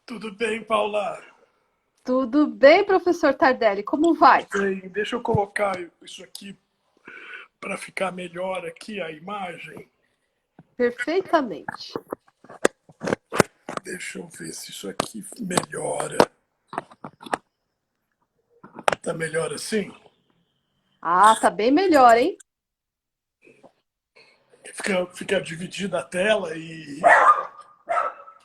Tudo bem, Paula? Tudo bem, professor Tardelli? Como vai? Bem, deixa eu colocar isso aqui para ficar melhor aqui a imagem. Perfeitamente. Deixa eu ver se isso aqui melhora. Tá melhor assim? Ah, tá bem melhor, hein? Fica dividida a tela e.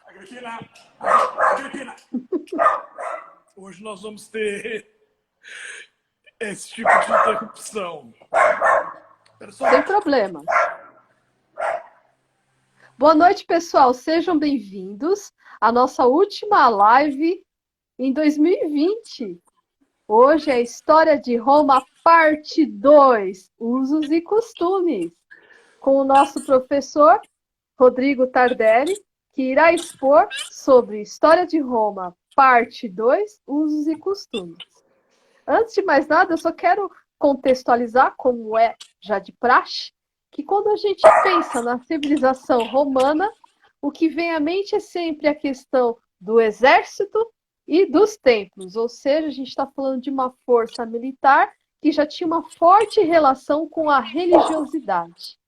Agripina! Agripina! Hoje nós vamos ter esse tipo de interrupção. Sem Pessoal, problemas. Boa noite, pessoal. Sejam bem-vindos à nossa última live em 2020. Hoje é a História de Roma, parte 2, Usos e Costumes, com o nosso professor Rodrigo Tardelli, que irá expor sobre História de Roma, parte 2, Usos e Costumes. Antes de mais nada, eu só quero contextualizar, como é já de praxe, que quando a gente pensa na civilização romana, o que vem à mente é sempre a questão do exército e dos templos, ou seja, a gente está falando de uma força militar que já tinha uma forte relação com a religiosidade.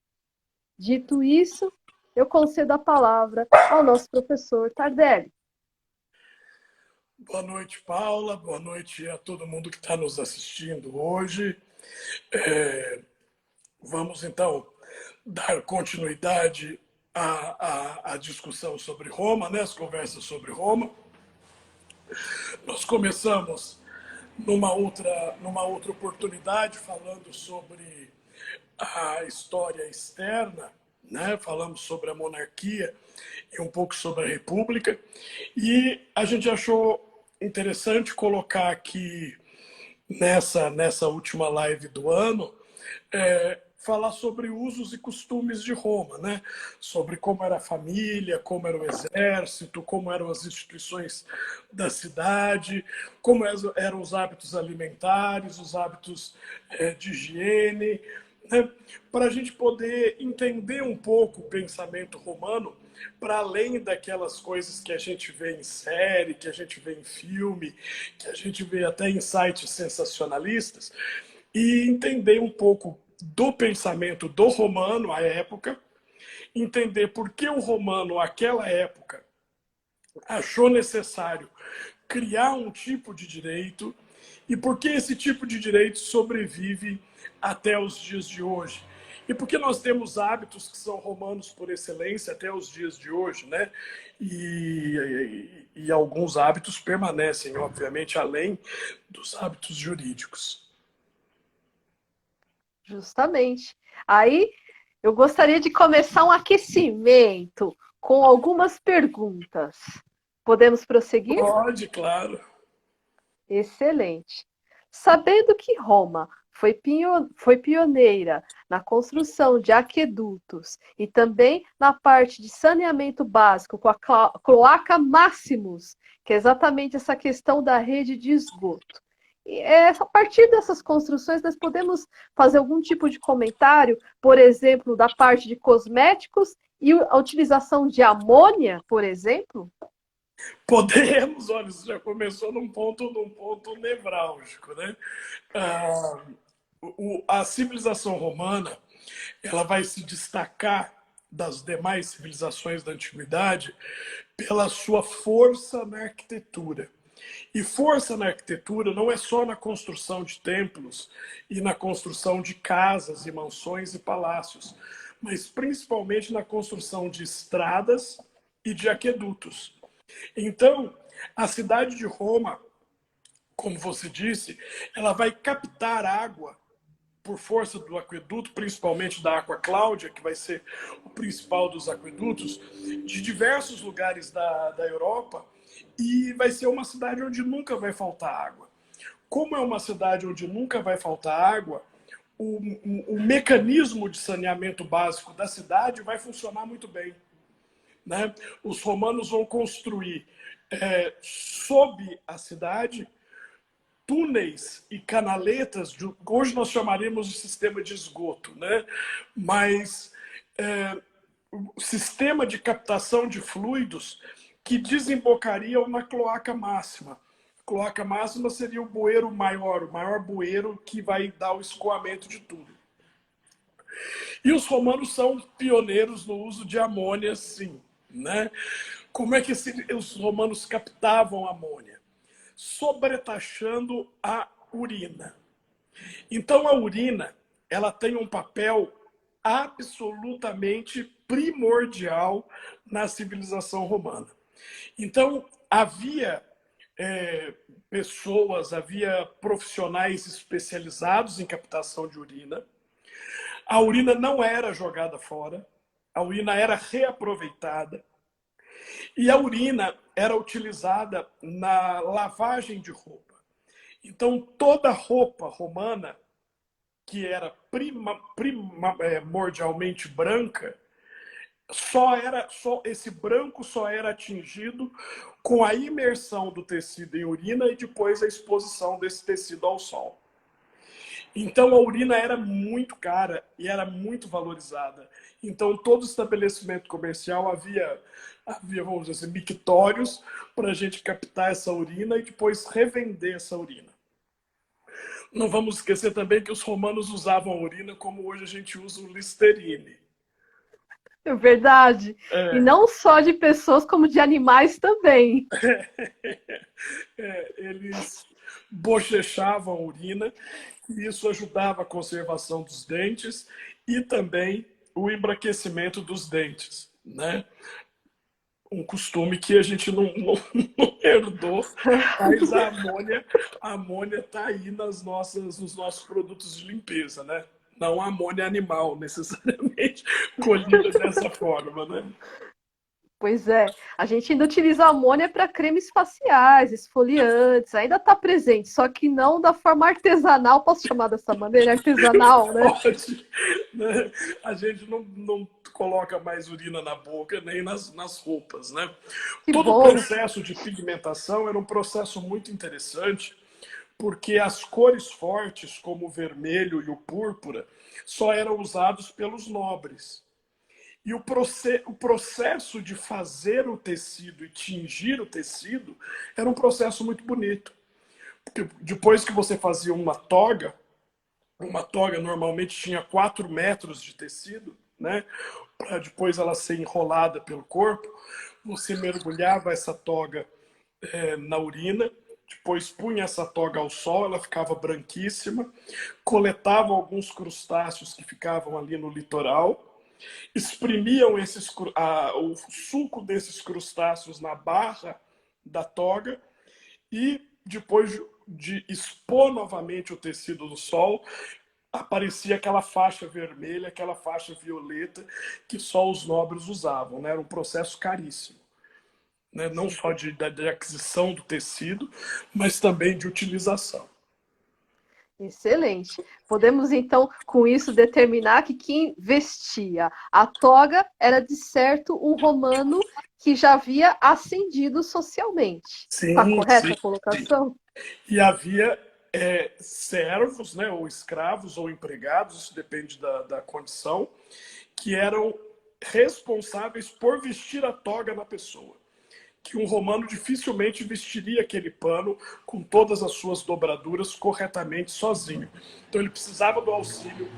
Dito isso, eu concedo a palavra ao nosso professor Tardelli. boa noite, Paula. Boa noite a todo mundo que está nos assistindo hoje. Vamos então dar continuidade à discussão sobre Roma, né? As conversas sobre Roma. Nós começamos numa outra oportunidade falando sobre a história externa, né? Falamos sobre a monarquia e um pouco sobre a república, e a gente achou interessante colocar aqui nessa última live do ano, falar sobre usos e costumes de Roma, né? Sobre como era a família, como era o exército, como eram as instituições da cidade, como eram os hábitos alimentares, os hábitos de higiene, né? Para a gente poder entender um pouco o pensamento romano, para além daquelas coisas que a gente vê em série, que a gente vê em filme, que a gente vê até em sites sensacionalistas, e entender um pouco do pensamento do romano à época, entender por que o romano, àquela época, achou necessário criar um tipo de direito e por que esse tipo de direito sobrevive até os dias de hoje. E porque nós temos hábitos que são romanos por excelência até os dias de hoje, né? E alguns hábitos permanecem, obviamente, além dos hábitos jurídicos. Justamente. Aí eu gostaria de começar um aquecimento com algumas perguntas. Podemos prosseguir? Pode, claro. Excelente. Sabendo que Roma foi pioneira na construção de aquedutos e também na parte de saneamento básico com a cloaca Maximus, que é exatamente essa questão da rede de esgoto. E a partir dessas construções, nós podemos fazer algum tipo de comentário, por exemplo, da parte de cosméticos e a utilização de amônia, por exemplo? Podemos, olha, isso já começou num ponto nevrálgico, né? Ah, a civilização romana, ela vai se destacar das demais civilizações da antiguidade pela sua força na arquitetura. E força na arquitetura não é só na construção de templos e na construção de casas e mansões e palácios, mas principalmente na construção de estradas e de aquedutos. Então, a cidade de Roma, como você disse, ela vai captar água por força do aqueduto, principalmente da Aqua Cláudia, que vai ser o principal dos aquedutos, de diversos lugares da Europa, e vai ser uma cidade onde nunca vai faltar água. Como é uma cidade onde nunca vai faltar água, o mecanismo de saneamento básico da cidade vai funcionar muito bem, né? Os romanos vão construir sob a cidade túneis e canaletas, hoje nós chamaríamos de sistema de esgoto, né? Mas o sistema de captação de fluidos que desembocariam na cloaca máxima. A cloaca máxima seria o bueiro maior, o maior bueiro que vai dar o escoamento de tudo. E os romanos são pioneiros no uso de amônia, sim, né? Como é que os romanos captavam amônia? Sobretaxando a urina. Então a urina, ela tem um papel absolutamente primordial na civilização romana. Então havia pessoas, havia profissionais especializados em captação de urina. A urina não era jogada fora, a urina era reaproveitada. E a urina era utilizada na lavagem de roupa. Então, toda roupa romana, que era primordialmente branca, esse branco só era atingido com a imersão do tecido em urina e depois a exposição desse tecido ao sol. Então, a urina era muito cara e era muito valorizada. Então, todo estabelecimento comercial havia vamos dizer, mictórios para a gente captar essa urina e depois revender essa urina. Não vamos esquecer também que os romanos usavam a urina como hoje a gente usa o Listerine. É verdade. E não só de pessoas, como de animais também. Eles bochechavam a urina e isso ajudava a conservação dos dentes e também o embranquecimento dos dentes, né? Um costume que a gente não herdou, mas a amônia está aí nos nossos produtos de limpeza, né? Não a amônia animal, necessariamente, colhida dessa forma, né? Pois é, a gente ainda utiliza amônia para cremes faciais, esfoliantes, ainda está presente, só que não da forma artesanal, posso chamar dessa maneira? Artesanal, né? Pode, né? A gente não coloca mais urina na boca nem nas roupas, né? Que Todo o bom. processo de pigmentação era um processo muito interessante, porque as cores fortes, como o vermelho e o púrpura, só eram usados pelos nobres. E o processo de fazer o tecido e tingir o tecido era um processo muito bonito. Porque depois que você fazia uma toga normalmente tinha 4 metros de tecido, né? Para depois ela ser enrolada pelo corpo. Você mergulhava essa toga na urina, depois punha essa toga ao sol, ela ficava branquíssima, coletava alguns crustáceos que ficavam ali no litoral, exprimiam o suco desses crustáceos na barra da toga e depois de expor novamente o tecido no sol, aparecia aquela faixa vermelha, aquela faixa violeta que só os nobres usavam, né? Era um processo caríssimo, né? Não só de aquisição do tecido, mas também de utilização. Excelente. Podemos, então, com isso, determinar que quem vestia a toga era, de certo, um romano que já havia ascendido socialmente. Está Sim, correta sim, a colocação? e havia servos, né, ou escravos, ou empregados, isso depende da condição, que eram responsáveis por vestir a toga na pessoa. Que um romano dificilmente vestiria aquele pano com todas as suas dobraduras corretamente sozinho. Então ele precisava do auxílio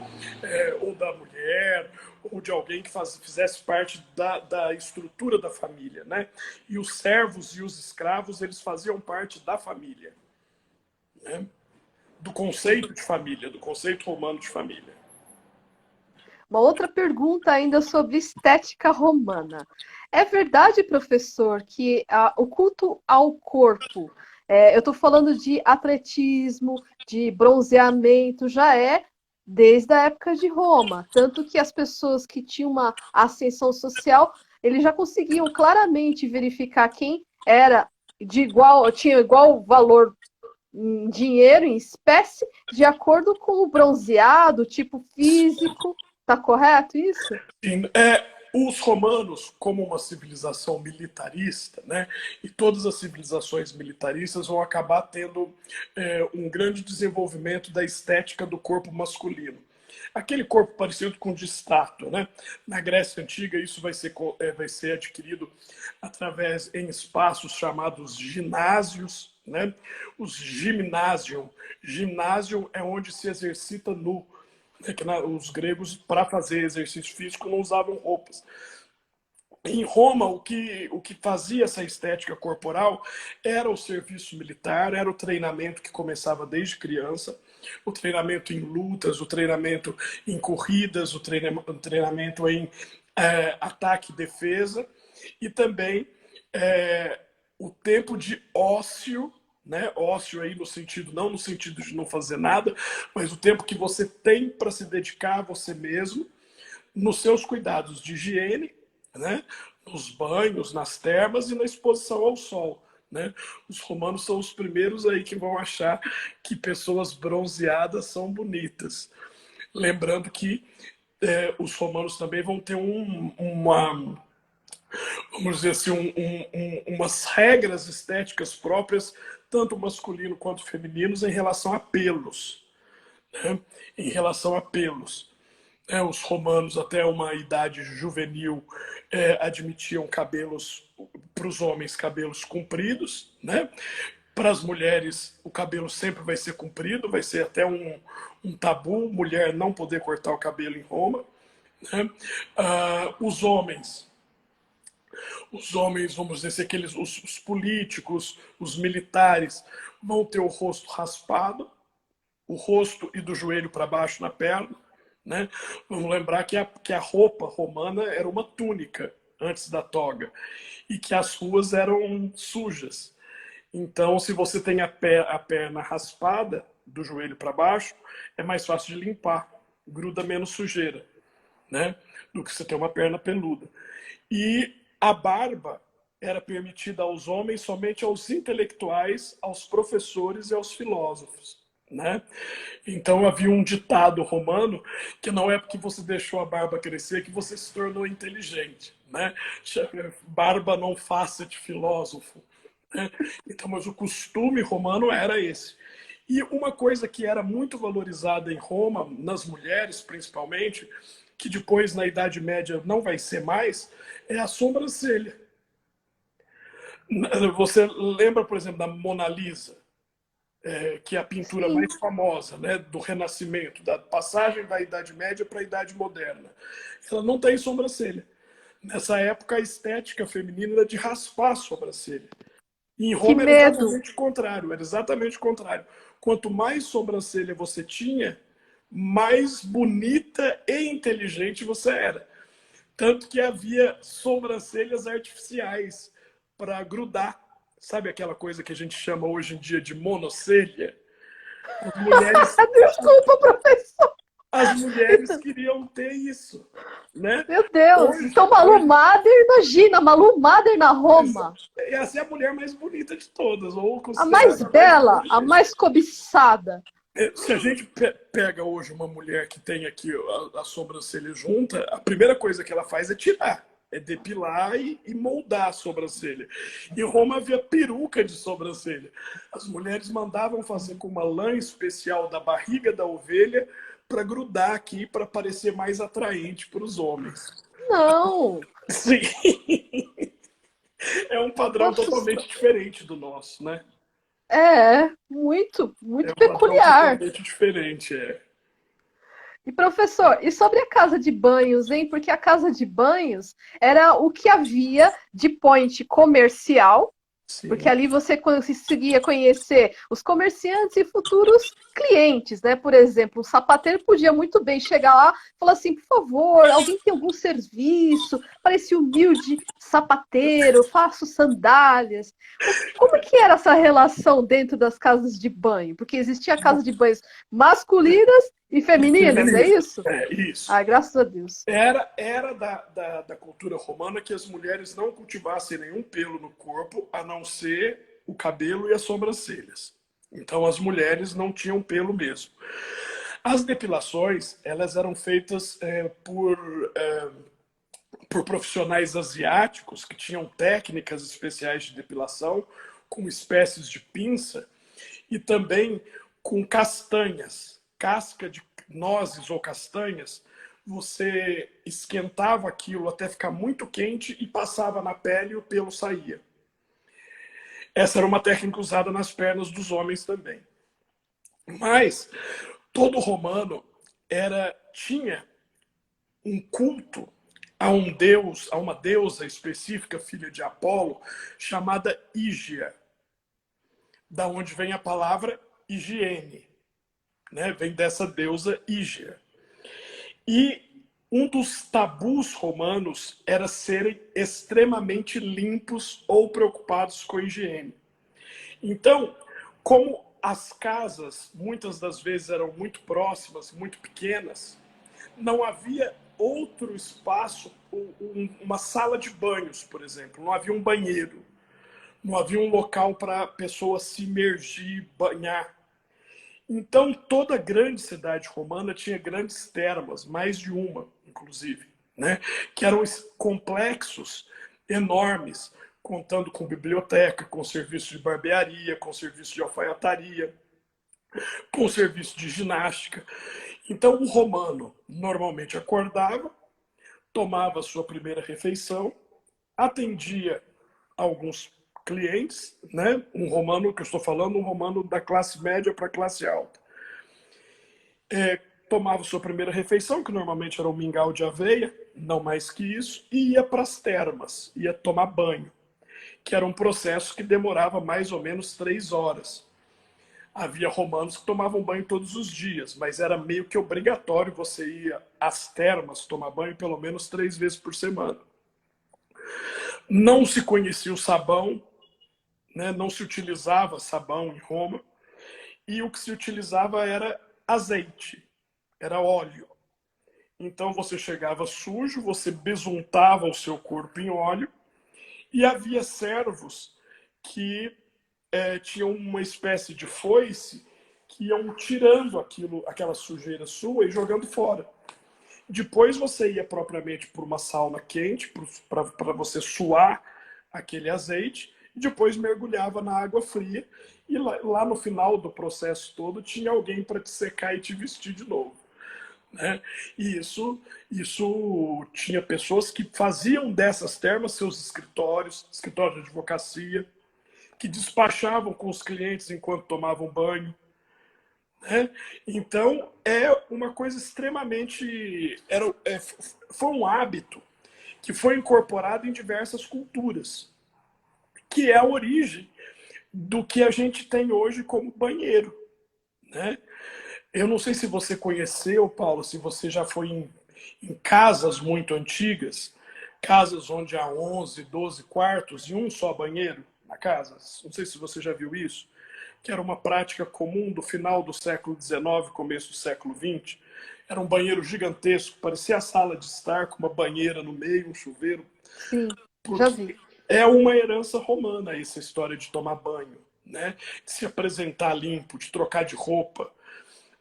ou da mulher, ou de alguém que fizesse parte da estrutura da família, né? E os servos e os escravos, eles faziam parte da família, né? Do conceito de família, do conceito romano de família. Uma outra pergunta ainda sobre estética romana. É verdade, professor, que o culto ao corpo, eu estou falando de atletismo, de bronzeamento, já é desde a época de Roma. Tanto que as pessoas que tinham uma ascensão social, eles já conseguiam claramente verificar quem era tinha igual valor em dinheiro, em espécie, de acordo com o bronzeado, o tipo físico. Tá correto isso? Sim, os romanos, como uma civilização militarista, né, e todas as civilizações militaristas vão acabar tendo um grande desenvolvimento da estética do corpo masculino. aquele corpo parecido com de estátua, né? Na Grécia Antiga, isso vai ser adquirido através em espaços chamados ginásios, né? Os gymnasium. Ginásio é onde se exercita nu. É que os gregos, para fazer exercício físico, não usavam roupas. Em Roma, o que fazia essa estética corporal era o serviço militar, era o treinamento que começava desde criança, o treinamento em lutas, o treinamento em corridas, o treinamento em ataque e defesa, e também o tempo de ócio, né? Ócio aí no sentido, não no sentido de não fazer nada, mas o tempo que você tem para se dedicar a você mesmo, nos seus cuidados de higiene, né? Nos banhos, nas termas e na exposição ao sol. Né? Os romanos são os primeiros aí que vão achar que pessoas bronzeadas são bonitas. Lembrando que os romanos também vão ter vamos dizer assim, umas regras estéticas próprias, tanto masculino quanto femininos, em relação a pelos. Né? Em relação a pelos. Os romanos, até uma idade juvenil, admitiam cabelos, para os homens, cabelos compridos, né? Para as mulheres, o cabelo sempre vai ser comprido, vai ser até um tabu, mulher não poder cortar o cabelo em Roma. Né? Os homens, vamos dizer, os políticos, os militares, vão ter o rosto raspado, o rosto e do joelho para baixo na perna. Né? Vamos lembrar que a roupa romana era uma túnica antes da toga e que as ruas eram sujas. Então, se você tem a perna raspada do joelho para baixo, é mais fácil de limpar, gruda menos sujeira, né? Do que você ter uma perna peluda. E a barba era permitida aos homens somente aos intelectuais, aos professores e aos filósofos. Né? Então havia um ditado romano que não é porque você deixou a barba crescer que você se tornou inteligente. Né? Barba não faça de filósofo. Né? Então, mas o costume romano era esse. E uma coisa que era muito valorizada em Roma, nas mulheres principalmente, que depois na Idade Média não vai ser mais, é a sobrancelha. Você lembra, por exemplo, da Mona Lisa? Que é a pintura Sim. mais famosa, né, do Renascimento, da passagem da Idade Média para a Idade Moderna. Ela não tem sobrancelha. Nessa época, a estética feminina era de raspar a sobrancelha. E em Que Roma era medo! exatamente o contrário. Era exatamente o contrário. Quanto mais sobrancelha você tinha, mais bonita e inteligente você era. Tanto que havia sobrancelhas artificiais para grudar. Sabe aquela coisa que a gente chama hoje em dia de monocelha? As mulheres, Desculpa, professor. as mulheres queriam ter isso, né? Meu Deus. Então, Malu Mader, imagina, Malu Mader na Roma. Essa é a mulher mais bonita de todas, ou A mais considerada bela, mais a mais cobiçada. Se a gente pega hoje uma mulher que tem aqui a sobrancelha junta, a primeira coisa que ela faz é tirar. É depilar e moldar a sobrancelha. Em Roma havia peruca de sobrancelha. As mulheres mandavam fazer com uma lã especial da barriga da ovelha para grudar aqui, para parecer mais atraente para os homens. Não. Sim. É um padrão Nossa, totalmente diferente do nosso, né? muito, É muito um padrão peculiar. totalmente diferente, é. E professor, e sobre a casa de banhos, hein? Porque a casa de banhos era o que havia de point comercial, porque Sim. ali você conseguia conhecer os comerciantes e futuros clientes, né? Por exemplo, o sapateiro podia muito bem chegar lá e falar assim, por favor, alguém tem algum serviço para esse humilde sapateiro, faço sandálias. Como que era essa relação dentro das casas de banho? Porque existia casa de banhos masculinas e femininas, é isso? É, isso. Ai, graças a Deus. Era da cultura romana que as mulheres não cultivassem nenhum pelo no corpo, a não ser o cabelo e as sobrancelhas. Então as mulheres não tinham pelo mesmo. As depilações, elas eram feitas por profissionais asiáticos que tinham técnicas especiais de depilação, com espécies de pinça e também com castanhas, nozes ou castanhas, você esquentava aquilo até ficar muito quente e passava na pele e o pelo saía. Essa era uma técnica usada nas pernas dos homens também. Mas todo romano tinha um culto a um deus, a uma deusa específica, filha de Apolo, chamada Ígia, da onde vem a palavra higiene, né? Vem dessa deusa Ígia. E um dos tabus romanos era serem extremamente limpos ou preocupados com a higiene. Então, como as casas muitas das vezes eram muito próximas, muito pequenas, não havia outro espaço, uma sala de banhos, por exemplo, não havia um banheiro, não havia um local para a pessoa se imergir, banhar. Então, toda grande cidade romana tinha grandes termas, mais de uma, inclusive, né? Que eram complexos enormes, contando com biblioteca, com serviço de barbearia, com serviço de alfaiataria, com serviço de ginástica. Então, o romano normalmente acordava, tomava a sua primeira refeição, atendia alguns clientes, né? Um romano, que eu estou falando, um romano da classe média para a classe alta. Tomava sua primeira refeição, que normalmente era um mingau de aveia, não mais que isso, e ia para as termas, ia tomar banho, que era um processo que demorava mais ou menos 3 horas. Havia romanos que tomavam banho todos os dias, mas era meio que obrigatório você ir às termas tomar banho pelo menos 3 vezes por semana. Não se conhecia o sabão, né? Não se utilizava sabão em Roma, e o que se utilizava era azeite, era óleo. Então você chegava sujo, você besuntava o seu corpo em óleo, e havia servos que tinham uma espécie de foice que iam tirando aquela sujeira sua e jogando fora. Depois você ia propriamente por uma sauna quente para você suar aquele azeite, e depois mergulhava na água fria, e lá no final do processo todo tinha alguém para te secar e te vestir de novo, né? E isso tinha pessoas que faziam dessas termas seus escritórios de advocacia, que despachavam com os clientes enquanto tomavam banho, né? Então, é uma coisa extremamente... foi um hábito que foi incorporado em diversas culturas, que é a origem do que a gente tem hoje como banheiro, né? Eu não sei se você conheceu, Paulo, se você já foi em casas muito antigas, casas onde há 11, 12 quartos e um só banheiro na casa. Não sei se você já viu isso, que era uma prática comum do final do século XIX, começo do século XX. Era um banheiro gigantesco, parecia a sala de estar, com uma banheira no meio, um chuveiro. Sim, já vi. É uma herança romana essa história de tomar banho, né? De se apresentar limpo, de trocar de roupa.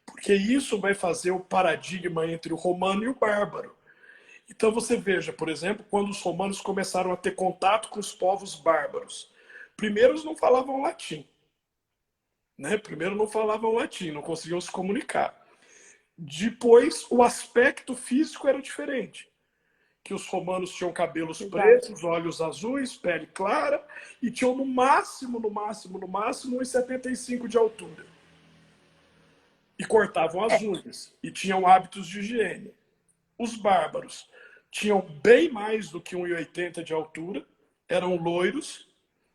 Porque isso vai fazer o paradigma entre o romano e o bárbaro. Então você veja, por exemplo, quando os romanos começaram a ter contato com os povos bárbaros. Primeiro eles não falavam latim, né? Primeiro não falavam latim, não conseguiam se comunicar. Depois o aspecto físico era diferente. Que os romanos tinham cabelos pretos, olhos azuis, pele clara, e tinham no máximo 1,75 de altura. E cortavam as unhas, e tinham hábitos de higiene. Os bárbaros tinham bem mais do que 1,80 de altura, eram loiros,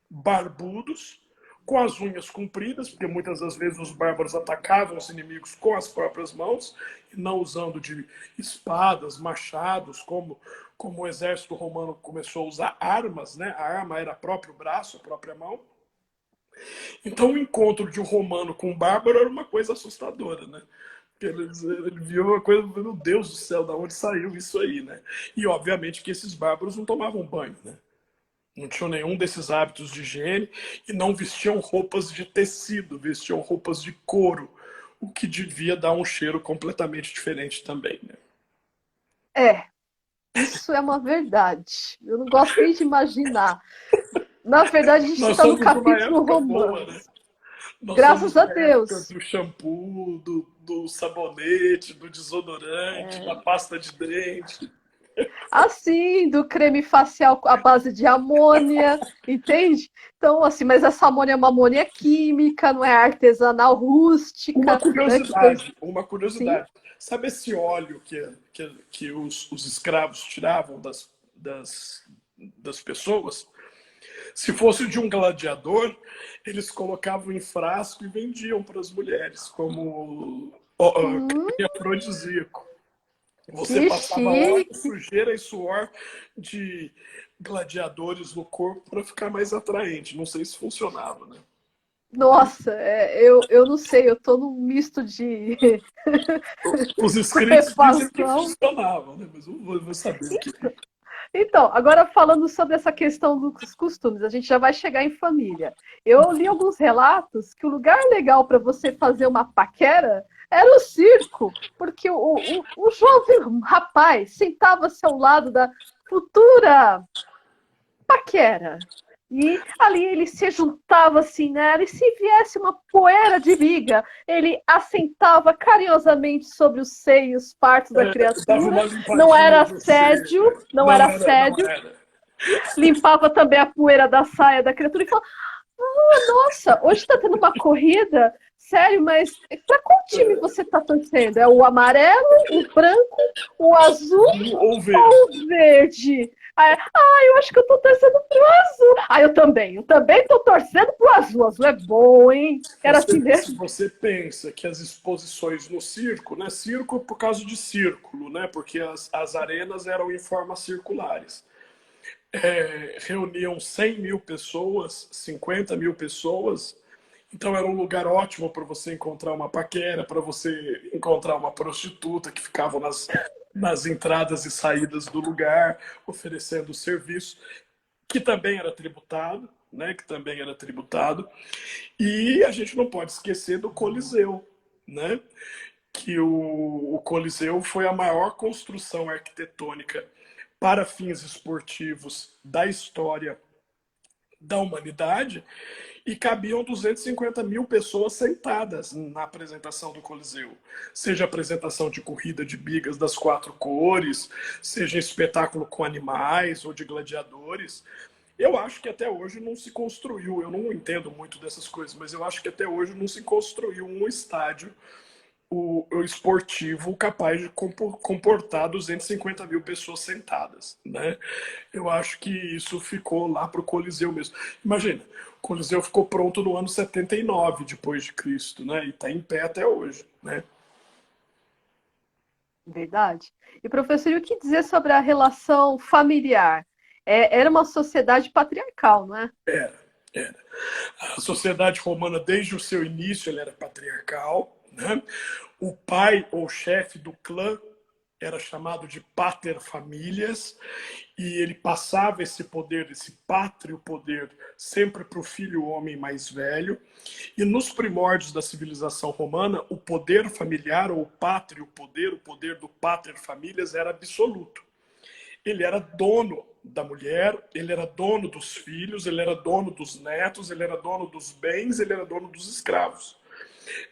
barbudos, com as unhas compridas, porque muitas das vezes os bárbaros atacavam os inimigos com as próprias mãos, e não usando de espadas, machados, como o exército romano começou a usar armas, né? A arma era o próprio braço, a própria mão. Então o encontro de um romano com um bárbaro era uma coisa assustadora, né? Ele viu uma coisa, meu Deus do céu, da onde saiu isso aí, né? E obviamente que esses bárbaros não tomavam banho, né? Não tinham nenhum desses hábitos de higiene e não vestiam roupas de tecido, vestiam roupas de couro, o que devia dar um cheiro completamente diferente também, né? Isso é uma verdade. Eu não gosto nem de imaginar. Na verdade, a gente Nós está no somos de uma capítulo época romano. boa, né? Nós somos Graças a da época Deus. do shampoo, do sabonete, do desodorante, da pasta de dente. Assim, do creme facial à base de amônia, entende? Então, assim, mas essa amônia é uma amônia química, não é artesanal, rústica, né? Que foi, Uma sim. curiosidade. Sabe esse óleo que os escravos tiravam das pessoas? Se fosse de um gladiador, eles colocavam em frasco e vendiam para as mulheres como Hum, creme afrodisíaco. Você que passava óleo, chique. sujeira e suor de gladiadores no corpo para ficar mais atraente. Não sei se funcionava, né? Nossa, eu não sei, eu tô num misto de Os escritos dizem que equação. funcionava, né? Mas eu vou saber o que. Então, agora falando sobre essa questão dos costumes, a gente já vai chegar em família. Eu li alguns relatos que o lugar legal para você fazer uma paquera era o circo, porque o jovem rapaz sentava-se ao lado da futura paquera. E ali ele se juntava assim nela, e se viesse uma poeira de miga, ele assentava carinhosamente sobre os seios, partos da Dava criatura. uma Não limpadinha era em você. assédio, não Não era era, não assédio, era. limpava também a poeira da saia da criatura e falava: nossa, hoje está tendo uma corrida? Sério, mas para qual time você está torcendo? É o amarelo, o branco, o azul Ou ou verde. o verde? Eu acho que eu tô torcendo pro azul. Eu também tô torcendo pro azul. O azul é bom, hein? Era assim Se mesmo? você pensa que as exposições no circo, né? Circo por causa de círculo, né? Porque as arenas eram em formas circulares. Reuniam 100 mil pessoas, 50 mil pessoas. Então era um lugar ótimo para você encontrar uma paquera, para você encontrar uma prostituta que ficavam nas entradas e saídas do lugar, oferecendo serviço, que também era tributado, né? Que também era tributado. E a gente não pode esquecer do Coliseu, né? Que o Coliseu foi a maior construção arquitetônica para fins esportivos da história da humanidade e cabiam 250 mil pessoas sentadas na apresentação do Coliseu. Seja apresentação de corrida de bigas das quatro cores, seja espetáculo com animais ou de gladiadores. Eu acho que até hoje não se construiu, eu não entendo muito dessas coisas, mas eu acho que até hoje não se construiu um estádio o esportivo capaz de comportar 250 mil pessoas sentadas, né? Eu acho que isso ficou lá para o Coliseu mesmo. Imagina, o Coliseu ficou pronto no ano 79 depois de Cristo, né? E está em pé até hoje, né? Verdade. E, professor, e o que dizer sobre a relação familiar? Era uma sociedade patriarcal, não é? Era, era. A sociedade romana, desde o seu início, ela era patriarcal, né? O pai ou chefe do clã era chamado de pater familias e ele passava esse poder, esse pátrio poder, sempre para o filho homem mais velho. E nos primórdios da civilização romana, o poder familiar ou o poder do pater familias era absoluto. Ele era dono da mulher, ele era dono dos filhos, ele era dono dos netos, ele era dono dos bens, ele era dono dos escravos.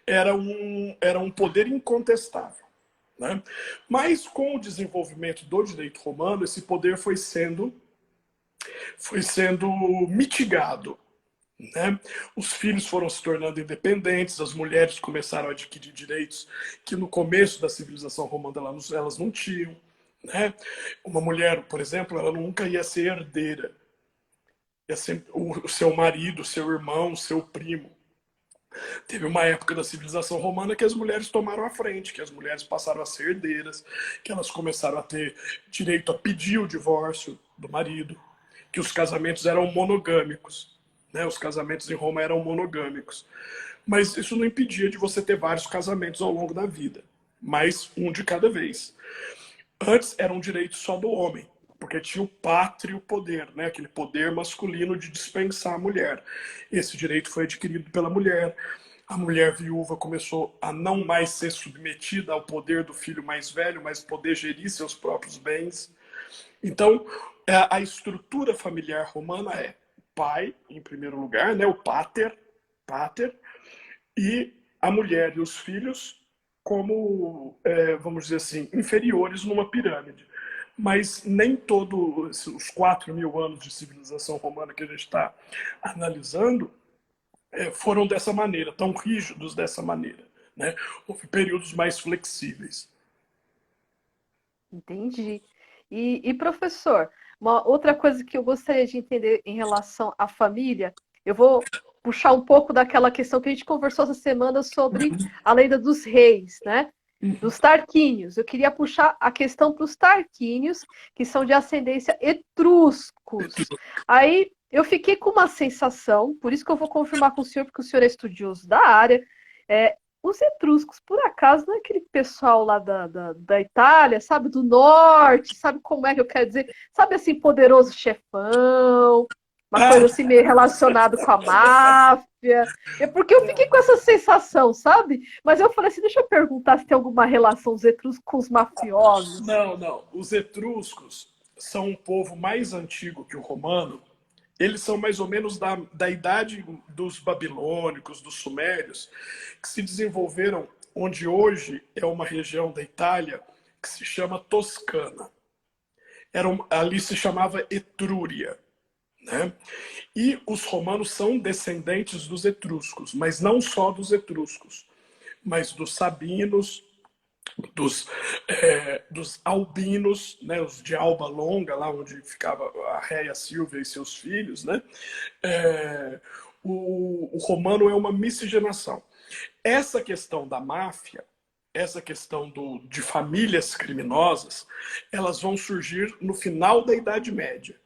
Era um poder incontestável. Né? Mas com o desenvolvimento do direito romano, esse poder foi sendo mitigado. Né? Os filhos foram se tornando independentes, as mulheres começaram a adquirir direitos que no começo da civilização romana elas não tinham. Né? Uma mulher, por exemplo, ela nunca ia ser herdeira. Ia ser o seu marido, o seu irmão, o seu primo. Teve uma época da civilização romana que as mulheres tomaram a frente, que as mulheres passaram a ser herdeiras, que elas começaram a ter direito a pedir o divórcio do marido, que os casamentos eram monogâmicos. Né? Os casamentos em Roma eram monogâmicos. Mas isso não impedia de você ter vários casamentos ao longo da vida, mas um de cada vez. Antes era um direito só do homem, porque tinha o pátrio poder, né? Aquele poder masculino de dispensar a mulher. Esse direito foi adquirido pela mulher. A mulher viúva começou a não mais ser submetida ao poder do filho mais velho, mas poder gerir seus próprios bens. Então, a estrutura familiar romana é pai, em primeiro lugar, né? O pater, e a mulher e os filhos como, vamos dizer assim, inferiores numa pirâmide. Mas nem todos os 4.000 anos de civilização romana que a gente está analisando foram dessa maneira, tão rígidos dessa maneira. Né? Houve períodos mais flexíveis. Entendi. Professor, uma outra coisa que eu gostaria de entender em relação à família, eu vou puxar um pouco daquela questão que a gente conversou essa semana sobre a lenda dos reis, né? Dos Tarquínios. Eu queria puxar a questão para os Tarquínios, que são de ascendência etruscos. Aí eu fiquei com uma sensação, por isso que eu vou confirmar com o senhor, porque o senhor é estudioso da área. Os etruscos, por acaso, não é aquele pessoal lá da Itália, sabe, do norte, sabe como é que eu quero dizer? Sabe assim, poderoso chefão, uma coisa assim meio relacionada com a máfia. É porque eu fiquei com essa sensação, sabe? Mas eu falei assim, deixa eu perguntar se tem alguma relação os etruscos com os mafiosos. Não, não. Os etruscos são um povo mais antigo que o romano. Eles são mais ou menos da idade dos babilônicos, dos sumérios, que se desenvolveram onde hoje é uma região da Itália que se chama Toscana. Ali se chamava Etrúria. Né? E os romanos são descendentes dos etruscos, mas não só dos etruscos, mas dos sabinos, dos albinos, né, os de Alba Longa, lá onde ficava a Réia Silvia e seus filhos. Né? O romano é uma miscigenação. Essa questão da máfia, essa questão de famílias criminosas, elas vão surgir no final da Idade Média.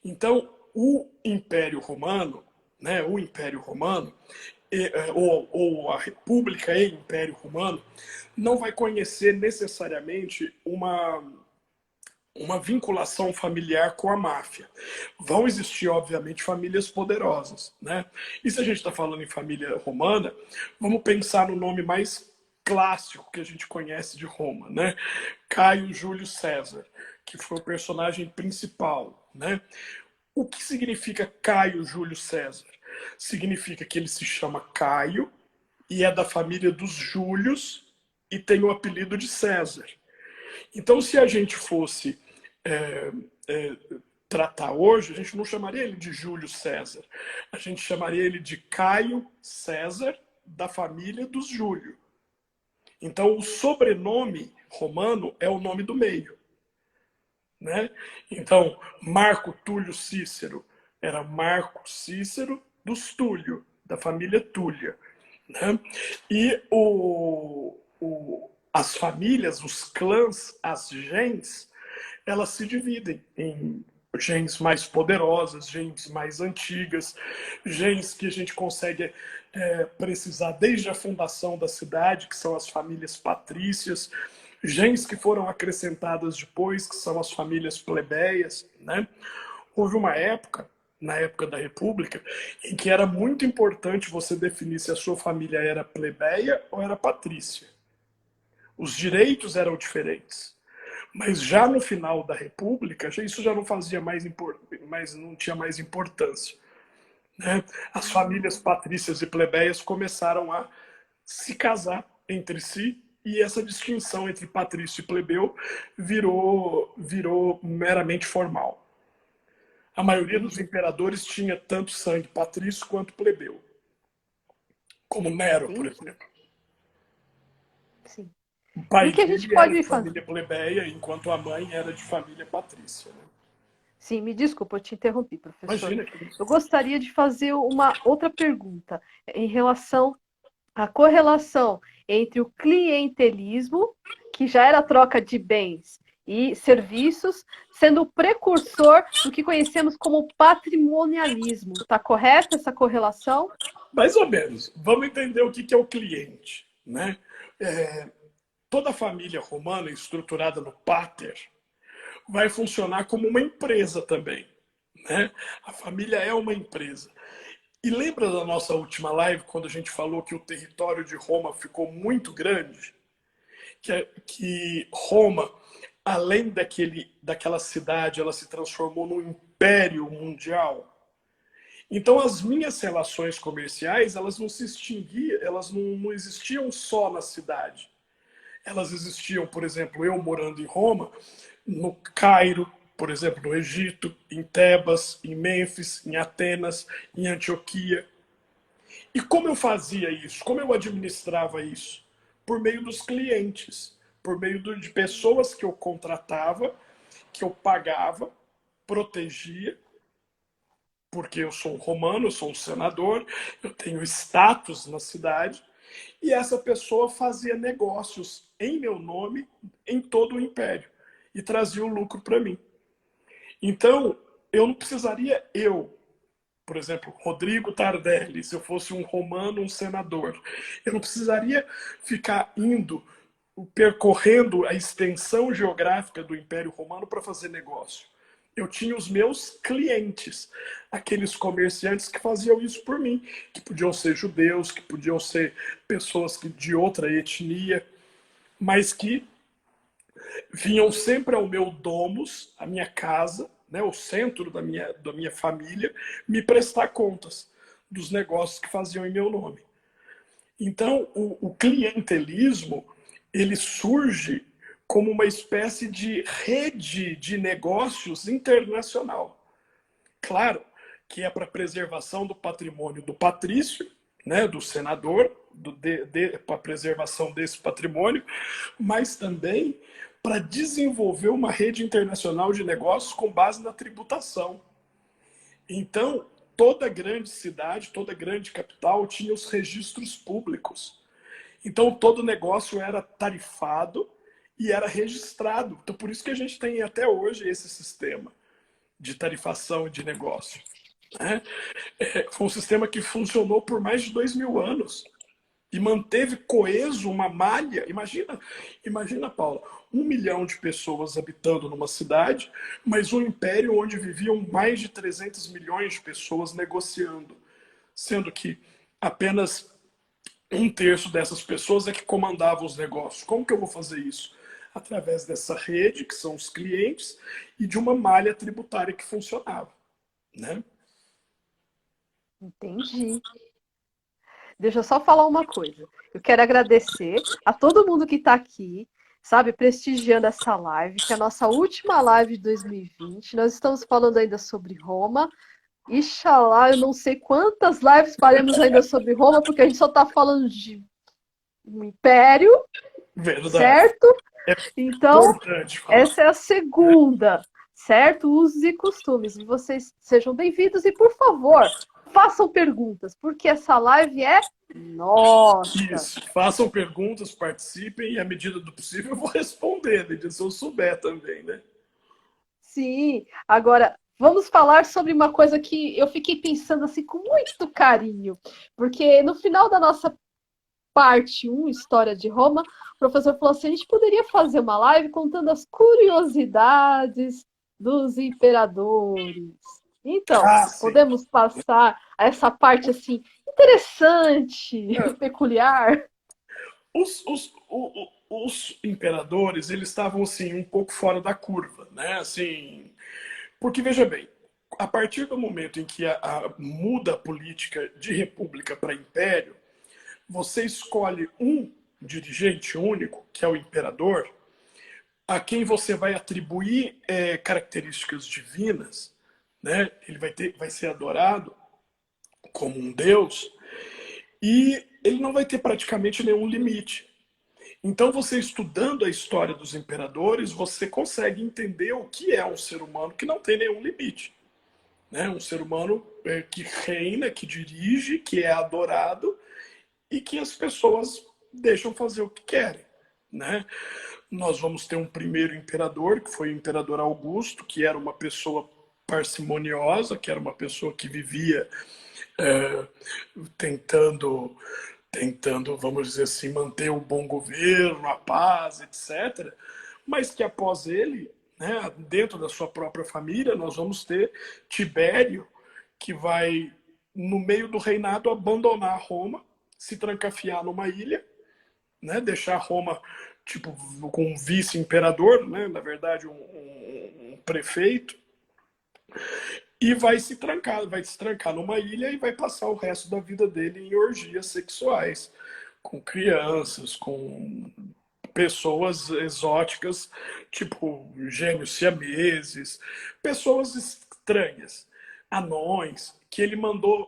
Então, o Império Romano, né, o Império Romano, ou a República e Império Romano, não vai conhecer necessariamente uma vinculação familiar com a máfia. Vão existir, obviamente, famílias poderosas. Né? E se a gente está falando em família romana, vamos pensar no nome mais clássico que a gente conhece de Roma, né? Caio Júlio César, que foi o personagem principal. Né? O que significa Caio Júlio César? Significa que ele se chama Caio e é da família dos Júlios e tem o apelido de César. Então, se a gente fosse tratar hoje, a gente não chamaria ele de Júlio César. A gente chamaria ele de Caio César, da família dos Júlio. Então, o sobrenome romano é o nome do meio. Né? Então, Marco Túlio Cícero era Marco Cícero dos Túlio, da família Túlia. Né? E as famílias, os clãs, as gens, elas se dividem em gens mais poderosas, gens mais antigas, gens que a gente consegue precisar desde a fundação da cidade, que são as famílias patrícias, gens que foram acrescentadas depois, que são as famílias plebeias. Né? Houve uma época, na época da República, em que era muito importante você definir se a sua família era plebeia ou era patrícia. Os direitos eram diferentes. Mas já no final da República, isso já não fazia mais não tinha mais importância. Né? As famílias patrícias e plebeias começaram a se casar entre si e essa distinção entre patrício e plebeu virou meramente formal. A maioria dos imperadores tinha tanto sangue patrício quanto plebeu. Como Nero, por exemplo. Sim. O E o pai que a gente dele era pode de fazer? família plebeia, enquanto a mãe era de família patrícia. Né? Sim, me desculpa, eu te interrompi, professor. Imagina que Eu gostaria de fazer uma outra pergunta em relação à correlação entre o clientelismo, que já era a troca de bens e serviços, sendo o precursor do que conhecemos como patrimonialismo. Está correta essa correlação? mais ou menos. Vamos entender o que é o cliente. Né? Toda família romana estruturada no pater vai funcionar como uma empresa também. Né? A família é uma empresa. E lembra da nossa última live, quando a gente falou que o território de Roma ficou muito grande? Que Roma, além daquela cidade, ela se transformou num império mundial. Então, as minhas relações comerciais, elas não se extinguiam, elas não existiam só na cidade. Elas existiam, por exemplo, eu morando em Roma, no Cairo, por exemplo, no Egito, em Tebas, em Mênfis, em Atenas, em Antioquia. E como eu fazia isso? Como eu administrava isso? Por meio dos clientes, por meio de pessoas que eu contratava, que eu pagava, protegia, porque eu sou um romano, eu sou um senador, eu tenho status na cidade, e essa pessoa fazia negócios em meu nome em todo o império e trazia o lucro para mim. Então, eu não precisaria por exemplo, Rodrigo Tardelli, se eu fosse um romano, um senador, eu não precisaria ficar percorrendo a extensão geográfica do Império Romano para fazer negócio. Eu tinha os meus clientes, aqueles comerciantes que faziam isso por mim, que podiam ser judeus, que podiam ser pessoas de outra etnia, mas que vinham sempre ao meu domus, a minha casa, né, o centro da minha família, me prestar contas dos negócios que faziam em meu nome. Então, o clientelismo, ele surge como uma espécie de rede de negócios internacional. Claro que é para preservação do patrimônio do patrício, né, do senador, para preservação desse patrimônio, mas também para desenvolver uma rede internacional de negócios com base na tributação. Então, toda grande cidade, toda grande capital tinha os registros públicos. Então, todo negócio era tarifado e era registrado. Então, por isso que a gente tem até hoje esse sistema de tarifação de negócio. Né? Foi um sistema que funcionou por mais de 2000 anos e manteve coeso uma malha. Imagina, Paula, 1 milhão de pessoas habitando numa cidade, mas um império onde viviam mais de 300 milhões de pessoas negociando, sendo que apenas 1/3 dessas pessoas é que comandavam os negócios. Como que eu vou fazer isso? Através dessa rede, que são os clientes, e de uma malha tributária que funcionava. Né? Entendi. Deixa eu só falar uma coisa. Eu quero agradecer a todo mundo que está aqui, sabe, prestigiando essa live, que é a nossa última live de 2020. Nós estamos falando ainda sobre Roma. Ixalá, eu não sei quantas lives faremos ainda sobre Roma, porque a gente só está falando de um império, Verdade. certo? É Então, importante falar. essa é a segunda, certo? Usos e costumes. E vocês sejam bem-vindos e, por favor, façam perguntas, porque essa live é nossa. Isso. Façam perguntas, participem e, à medida do possível, eu vou responder, né, se eu souber também, né? Sim, agora vamos falar sobre uma coisa que eu fiquei pensando assim com muito carinho, porque no final da nossa parte 1, História de Roma, o professor falou assim: a gente poderia fazer uma live contando as curiosidades dos imperadores. Então, Ah, sim. podemos passar a essa parte assim interessante, peculiar. Os imperadores, eles estavam assim um pouco fora da curva, né? Assim, porque veja bem, a partir do momento em que muda a política de república para império, você escolhe um dirigente único, que é o imperador, a quem você vai atribuir características divinas, né? Ele vai ser adorado como um deus e ele não vai ter praticamente nenhum limite. Então, você estudando a história dos imperadores, você consegue entender o que é um ser humano que não tem nenhum limite. Né? Um ser humano que reina, que dirige, que é adorado e que as pessoas deixam fazer o que querem. Né? Nós vamos ter um primeiro imperador, que foi o imperador Augusto, que era uma pessoa parcimoniosa, que era uma pessoa que vivia é, tentando, vamos dizer assim, manter o bom governo, a paz, etc. Mas que após ele, né, dentro da sua própria família, nós vamos ter Tibério, que vai, no meio do reinado, abandonar Roma, se trancafiar numa ilha, né, deixar Roma tipo com um vice-imperador, né, na verdade um prefeito, e vai se trancar numa ilha e vai passar o resto da vida dele em orgias sexuais, com crianças, com pessoas exóticas, tipo gêmeos siameses, pessoas estranhas, anões, que ele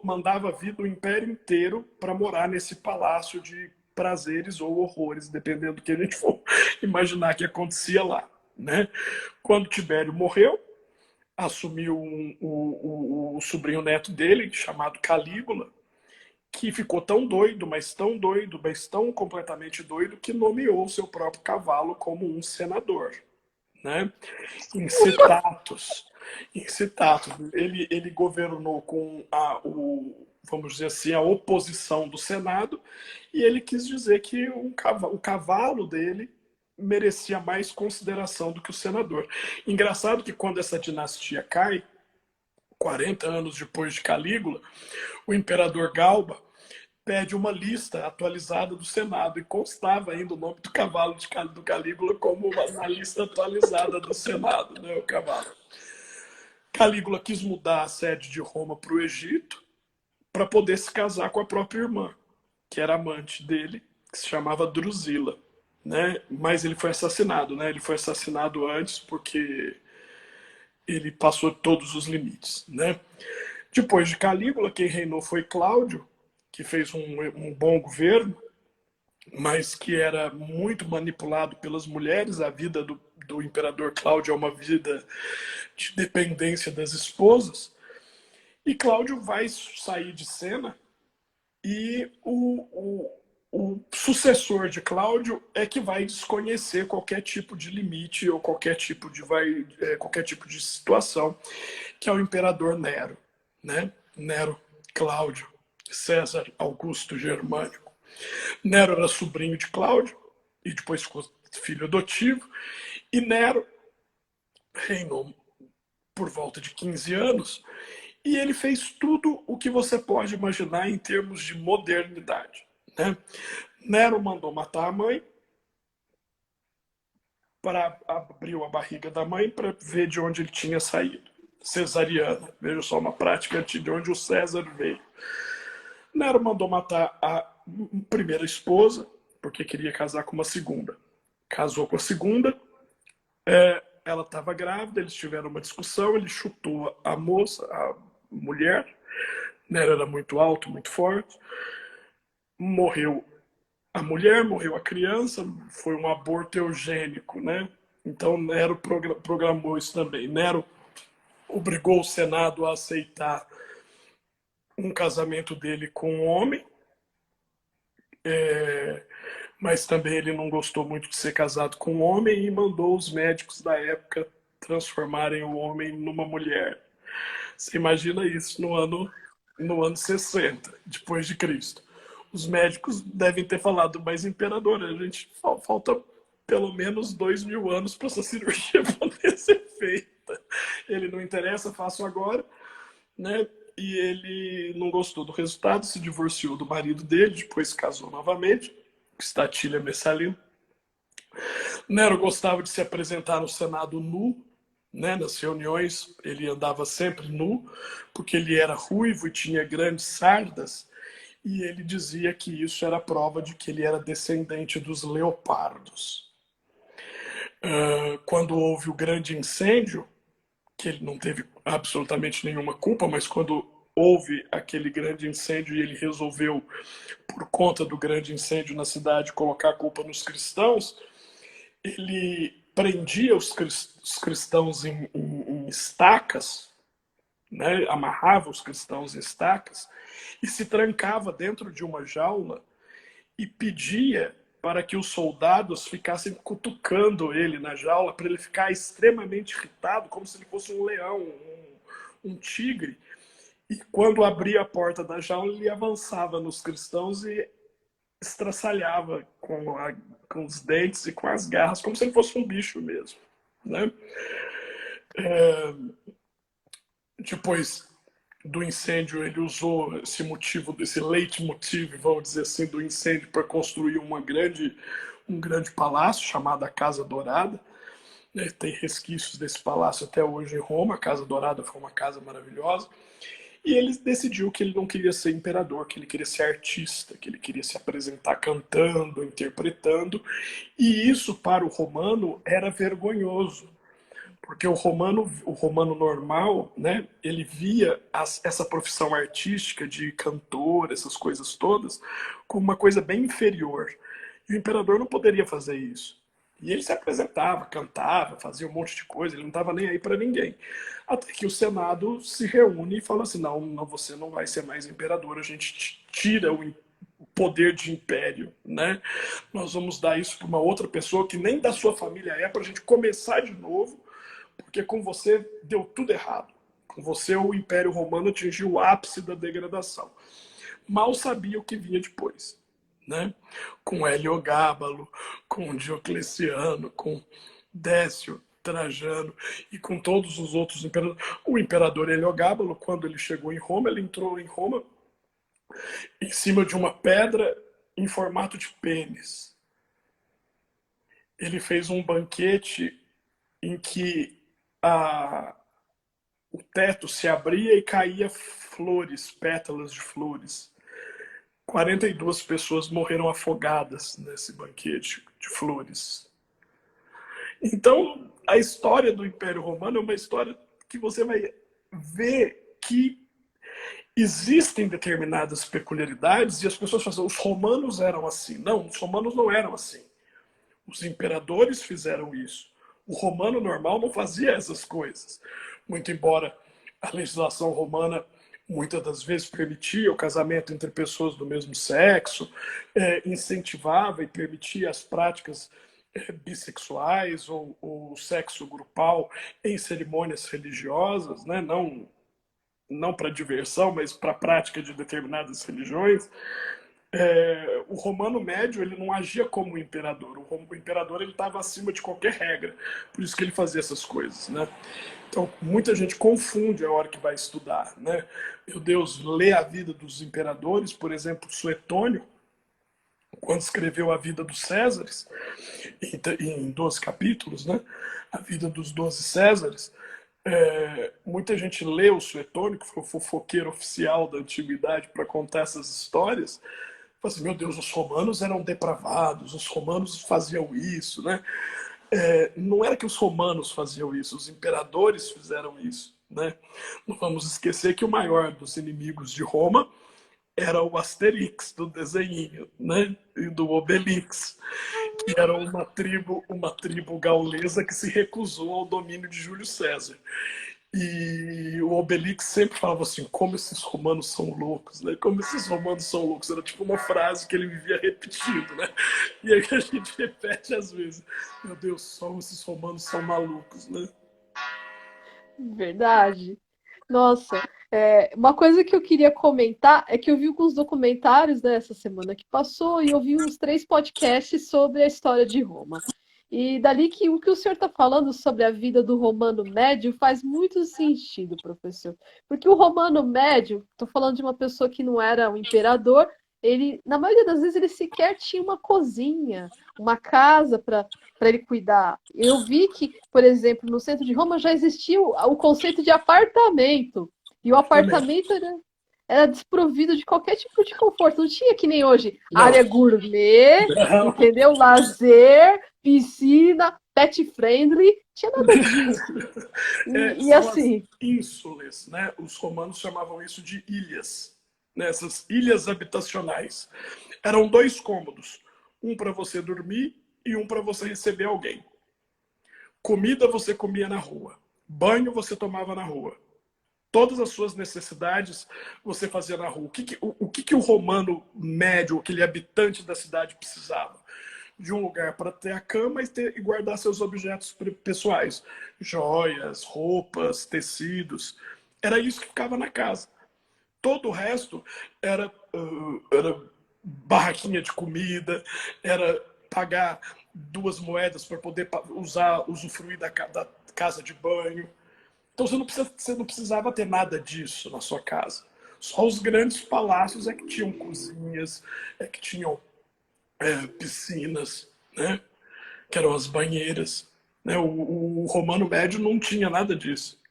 mandava vir do império inteiro para morar nesse palácio de prazeres ou horrores, dependendo do que a gente for imaginar que acontecia lá, né? Quando Tibério morreu, assumiu o sobrinho neto dele, chamado Calígula, que ficou tão doido, mas tão completamente doido, que nomeou seu próprio cavalo como um senador, né? Incitatus. Incitatus. Ele governou com vamos dizer assim, a oposição do Senado, e ele quis dizer que o cavalo dele merecia mais consideração do que o senador. Engraçado que quando essa dinastia cai, 40 anos depois de Calígula, o imperador Galba pede uma lista atualizada do Senado e constava ainda o nome do cavalo do Calígula como na lista atualizada do Senado, né, o cavalo. Calígula quis mudar a sede de Roma para o Egito para poder se casar com a própria irmã, que era amante dele, que se chamava Drusila, né? Mas ele foi assassinado, né? Ele foi assassinado antes porque ele passou todos os limites, né? Depois de Calígula, quem reinou foi Cláudio, que fez um bom governo, mas que era muito manipulado pelas mulheres. A vida do imperador Cláudio é uma vida de dependência das esposas. E Cláudio vai sair de cena e o sucessor de Cláudio é que vai desconhecer qualquer tipo de limite ou qualquer tipo de situação, que é o imperador Nero, né? Nero Cláudio César Augusto Germânico. Nero era sobrinho de Cláudio e depois ficou filho adotivo, e Nero reinou por volta de 15 anos, e ele fez tudo o que você pode imaginar em termos de modernidade, né? Nero mandou matar a mãe, abriu a barriga da mãe para ver de onde ele tinha saído. Cesariana, veja só, uma prática de onde o César veio. Nero mandou matar a primeira esposa, porque queria casar com uma segunda. Casou com a segunda, ela estava grávida, eles tiveram uma discussão, ele chutou a moça, a mulher. Nero era muito alto, muito forte. Morreu a mulher, morreu a criança, foi um aborto eugênico, né? Então Nero programou isso também. Nero obrigou o Senado a aceitar um casamento dele com um homem, mas também ele não gostou muito de ser casado com um homem e mandou os médicos da época transformarem o homem numa mulher. Você imagina isso no ano 60, depois de Cristo. Os médicos devem ter falado, mas imperador, a gente falta pelo menos 2000 anos para essa cirurgia poder ser feita. Ele não interessa, faço agora, né? E ele não gostou do resultado, se divorciou do marido dele, depois casou novamente, Statilia Messalina. Nero gostava de se apresentar no Senado nu, né? Nas reuniões ele andava sempre nu, porque ele era ruivo e tinha grandes sardas, e ele dizia que isso era prova de que ele era descendente dos leopardos. Quando houve o grande incêndio, que ele não teve absolutamente nenhuma culpa, mas quando houve aquele grande incêndio e ele resolveu, por conta do grande incêndio na cidade, colocar a culpa nos cristãos, ele prendia os cristãos em estacas, né? Amarrava os cristãos em estacas e se trancava dentro de uma jaula e pedia para que os soldados ficassem cutucando ele na jaula para ele ficar extremamente irritado, como se ele fosse um leão, um tigre. E quando abria a porta da jaula, ele avançava nos cristãos e estraçalhava com os dentes e com as garras, como se ele fosse um bicho mesmo, né? Depois do incêndio, ele usou esse motivo, esse leitmotiv, vamos dizer assim, do incêndio para construir um grande palácio chamado a Casa Dourada, né? Tem resquícios desse palácio até hoje em Roma. A Casa Dourada foi uma casa maravilhosa. E ele decidiu que ele não queria ser imperador, que ele queria ser artista, que ele queria se apresentar cantando, interpretando. E isso, para o romano, era vergonhoso. Porque o romano normal, né, ele via essa profissão artística de cantor, essas coisas todas, como uma coisa bem inferior. E o imperador não poderia fazer isso. E ele se apresentava, cantava, fazia um monte de coisa, ele não estava nem aí para ninguém. Até que o Senado se reúne e fala assim: não, não, você não vai ser mais imperador, a gente tira o poder de império, né? Nós vamos dar isso para uma outra pessoa que nem da sua família é, para a gente começar de novo, porque com você deu tudo errado. Com você o Império Romano atingiu o ápice da degradação. Mal sabia o que vinha depois, né? Com Heliogábalo, com Diocleciano, com Décio, Trajano e com todos os outros imperadores. O imperador Heliogábalo, quando ele chegou em Roma, ele entrou em Roma em cima de uma pedra em formato de pênis. Ele fez um banquete em que o teto se abria e caía flores, pétalas de flores. 42 pessoas morreram afogadas nesse banquete de flores. Então, a história do Império Romano é uma história que você vai ver que existem determinadas peculiaridades e as pessoas falam: os romanos eram assim. Não, os romanos não eram assim. Os imperadores fizeram isso. O romano normal não fazia essas coisas. Muito embora a legislação romana muitas das vezes permitia o casamento entre pessoas do mesmo sexo, incentivava e permitia as práticas bissexuais ou sexo grupal em cerimônias religiosas, né? Não para diversão, mas para a prática de determinadas religiões. O romano médio ele não agia como o imperador. O imperador ele estava acima de qualquer regra, por isso que ele fazia essas coisas, né? Então muita gente confunde a hora que vai estudar, né? Meu Deus, lê a vida dos imperadores, por exemplo, Suetônio, quando escreveu a vida dos Césares, em 12 capítulos, né? A vida dos 12 Césares. Muita gente lê o Suetônio, que foi o fofoqueiro oficial da antiguidade, para contar essas histórias. Fala assim: meu Deus, os romanos eram depravados, os romanos faziam isso, né? Não era que os romanos faziam isso, os imperadores fizeram isso, né? Não vamos esquecer que o maior dos inimigos de Roma era o Asterix, do desenhinho, né? E do Obelix, que era uma tribo gaulesa que se recusou ao domínio de Júlio César. E o Obelix sempre falava assim: como esses romanos são loucos, né? Como esses romanos são loucos. Era tipo uma frase que ele vivia repetindo, né? E aí a gente repete às vezes: meu Deus, só esses romanos são malucos, né? Verdade. Nossa, uma coisa que eu queria comentar é que eu vi alguns documentários, né, essa semana que passou e eu vi uns 3 podcasts sobre a história de Roma. E dali que o que o senhor está falando sobre a vida do romano médio faz muito sentido, professor. Porque o romano médio, estou falando de uma pessoa que não era um imperador, ele, na maioria das vezes, ele sequer tinha uma cozinha, uma casa para ele cuidar. Eu vi que, por exemplo, no centro de Roma já existia o conceito de apartamento. E o Também. apartamento era desprovido de qualquer tipo de conforto. Não tinha que nem hoje Não. área gourmet, Não. entendeu? Lazer, piscina, pet friendly. Tinha nada disso. E São as assim, ínsulas, né? Os romanos chamavam isso de ilhas, né? Essas ilhas habitacionais. Eram 2 cômodos, um para você dormir e um para você receber alguém. Comida você comia na rua, banho você tomava na rua. Todas as suas necessidades você fazia na rua. O que o romano médio, aquele habitante da cidade, precisava? De um lugar para ter a cama e guardar seus objetos pessoais. Joias, roupas, tecidos. Era isso que ficava na casa. Todo o resto era barraquinha de comida, era pagar 2 moedas para poder usufruir da casa de banho. Então você não precisava ter nada disso na sua casa. Só os grandes palácios é que tinham cozinhas, é que tinham piscinas, né? Que eram as banheiras. né? O romano médio não tinha nada disso.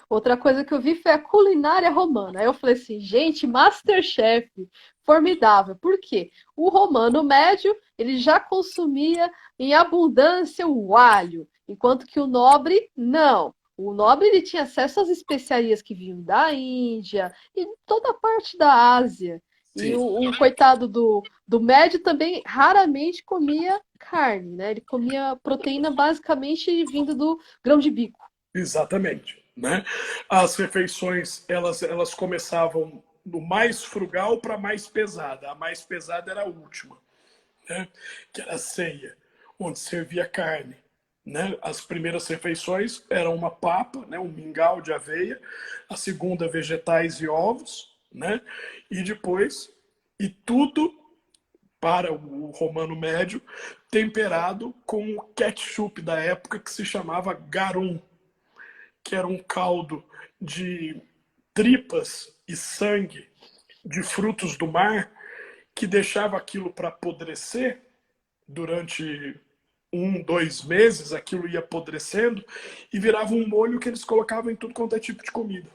Outra coisa que eu vi foi a culinária romana. Aí eu falei assim, gente, MasterChef, formidável. Por quê? O romano médio, ele já consumia em abundância o alho, enquanto que o nobre, não. O nobre, ele tinha acesso às especiarias que vinham da Índia e toda a parte da Ásia. E Sim, o coitado do médio também raramente comia carne, né? Ele comia proteína basicamente vindo do grão de bico. exatamente, né? As refeições, elas começavam do mais frugal para a mais pesada. A mais pesada era a última, né? Que era a ceia, onde servia carne. Né? As primeiras refeições eram uma papa, né? Um mingau de aveia, a segunda vegetais e ovos, né? E depois, e tudo para o romano médio, temperado com o ketchup da época que se chamava garum, que era um caldo de tripas e sangue de frutos do mar que deixava aquilo para apodrecer durante 1, 2 meses, aquilo ia apodrecendo e virava um molho que eles colocavam em tudo quanto é tipo de comida.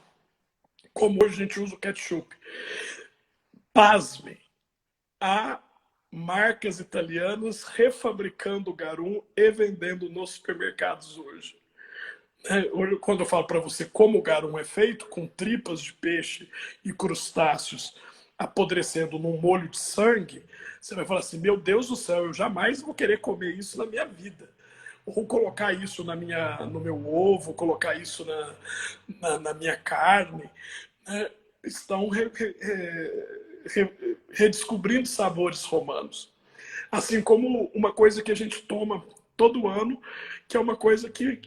Como hoje a gente usa o ketchup. Pasmem, há marcas italianas refabricando o garum e vendendo nos supermercados hoje. Quando eu falo para você como o garum é feito, com tripas de peixe e crustáceos apodrecendo num molho de sangue, você vai falar assim, meu Deus do céu, eu jamais vou querer comer isso na minha vida. Ou colocar isso no meu ovo, colocar isso na minha carne. Né? Estão redescobrindo sabores romanos. Assim como uma coisa que a gente toma todo ano, que é uma coisa que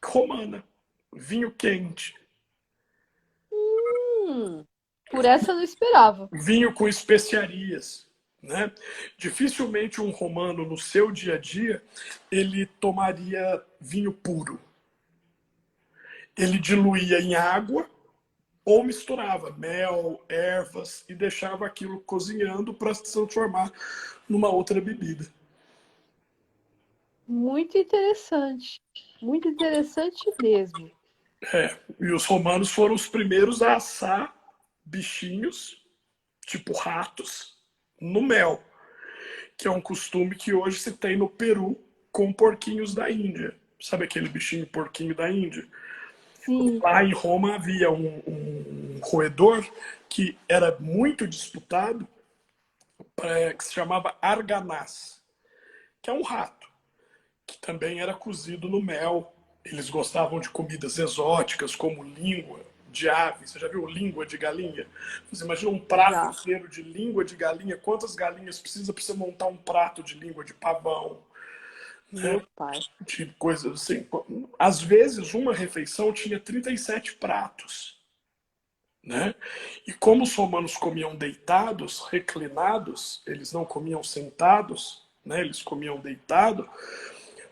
romana, vinho quente. Por essa eu não esperava. Vinho com especiarias. Né? Dificilmente um romano, no seu dia a dia, ele tomaria vinho puro. Ele diluía em água ou misturava mel, ervas e deixava aquilo cozinhando para se transformar numa outra bebida. Muito interessante. Muito interessante mesmo. E os romanos foram os primeiros a assar bichinhos, tipo ratos, no mel, que é um costume que hoje se tem no Peru com porquinhos da Índia. Sabe aquele bichinho porquinho da Índia? Sim. Lá em Roma havia um roedor que era muito disputado, que se chamava arganaz, que é um rato, que também era cozido no mel. Eles gostavam de comidas exóticas, como língua de ave. Você já viu língua de galinha? Você imagina um prato Já. inteiro de língua de galinha? Quantas galinhas precisa para você montar um prato de língua de pavão? Né? Meu pai. Tipo, coisas assim. Às vezes, uma refeição tinha 37 pratos. Né? E como os romanos comiam deitados, reclinados, eles não comiam sentados, né? Eles comiam deitado,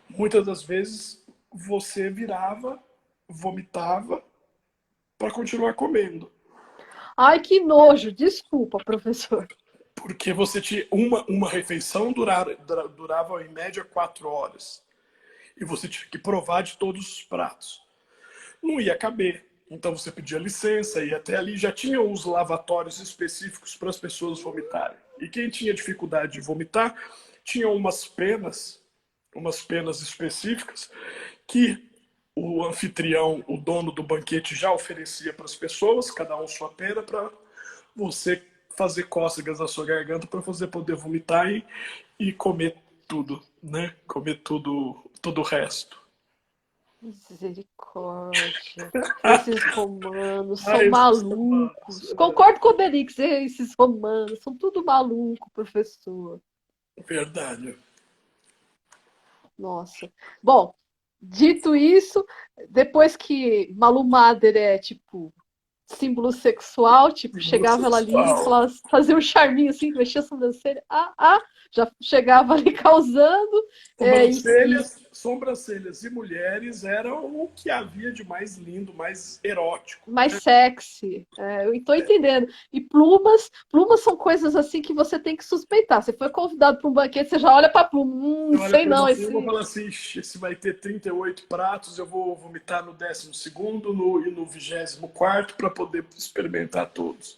muitas das vezes você virava, vomitava para continuar comendo. Ai, que nojo. Desculpa, professor. Porque você tinha uma refeição durava em média 4 horas. E você tinha que provar de todos os pratos. Não ia caber. Então você pedia licença e até ali já tinha os lavatórios específicos para as pessoas vomitarem. E quem tinha dificuldade de vomitar tinha umas penas específicas que o anfitrião, o dono do banquete já oferecia para as pessoas, cada um sua pena, para você fazer cócegas na sua garganta para você poder vomitar e comer tudo, né? Comer tudo o resto. Misericórdia. Esses romanos Ah, são esses malucos. Concordo com o Obelix, esses romanos são tudo maluco, professor. verdade. Nossa. Bom, dito isso, depois que Malu Mader é tipo símbolo sexual, tipo, Símbolo chegava ela ali, sexual. falava, fazia um charminho assim, mexia a sobrancelha, já chegava ali causando. Sobrancelha, E sobrancelhas e mulheres eram o que havia de mais lindo, mais erótico. Mais sexy. Eu estou entendendo. E plumas são coisas assim que você tem que suspeitar. Você foi convidado para um banquete, você já olha para a pluma. Não Olha sei para não. uma pluma e fala assim: "Ixi, esse vai ter 38 pratos, eu vou vomitar no 12º e no 24º para poder experimentar todos."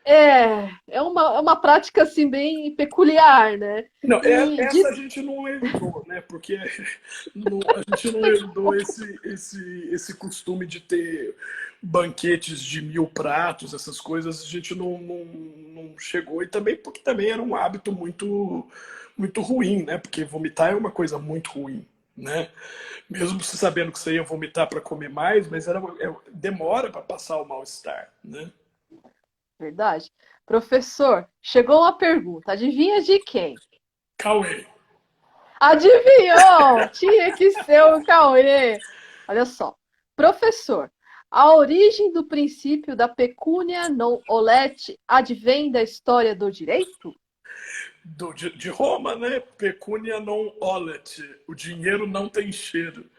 É uma prática assim bem peculiar, né? Não, E essa a diz, gente não herdou, né? Porque a gente não herdou esse costume de ter banquetes de 1.000 pratos, essas coisas, a gente não chegou. E também porque também era um hábito muito ruim, né? Porque vomitar é uma coisa muito ruim, né? Mesmo você sabendo que você ia vomitar para comer mais, mas demora para passar o mal-estar, né? verdade. Professor, chegou uma pergunta. Adivinha de quem? Cauê. Adivinhou! Tinha que ser o Cauê. Olha só. Professor, a origem do princípio da pecúnia non olet advém da história do direito? De Roma, né? Pecunia non olet. O dinheiro não tem cheiro.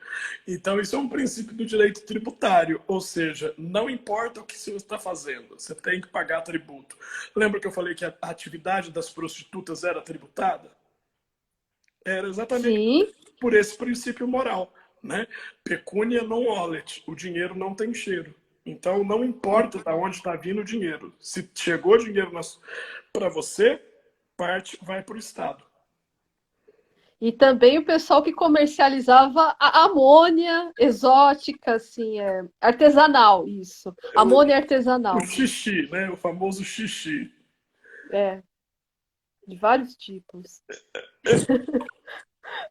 Então, isso é um princípio do direito tributário, ou seja, não importa o que você está fazendo, você tem que pagar tributo. Lembra que eu falei que a atividade das prostitutas era tributada? Era exatamente Sim. por esse princípio moral, né? Pecunia non olet. O dinheiro não tem cheiro. Então, não importa de onde está vindo o dinheiro. Se chegou dinheiro para você, parte vai para o Estado. E também o pessoal que comercializava a amônia exótica, assim, artesanal, isso. Amônia O artesanal. xixi, né? O famoso xixi. É, de vários tipos.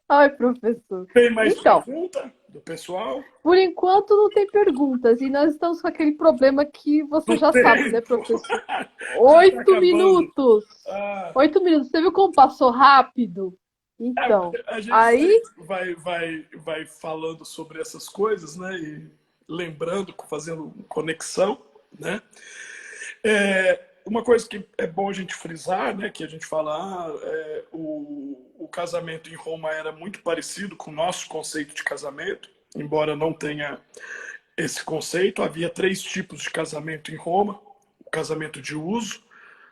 Ai, professor. Tem mais Então, pergunta do pessoal? por enquanto não tem perguntas. E nós estamos com aquele problema que você Do já sabe, né, tempo. professor? Já está Oito acabando. minutos! Ah, 8 minutos. Você viu como passou rápido? Então, a gente aí, sempre vai falando sobre essas coisas, né? E lembrando, fazendo conexão, né? Uma coisa que é bom a gente frisar, né? Que a gente fala, o casamento em Roma era muito parecido com o nosso conceito de casamento, embora não tenha esse conceito. Havia 3 tipos de casamento em Roma: o casamento de uso.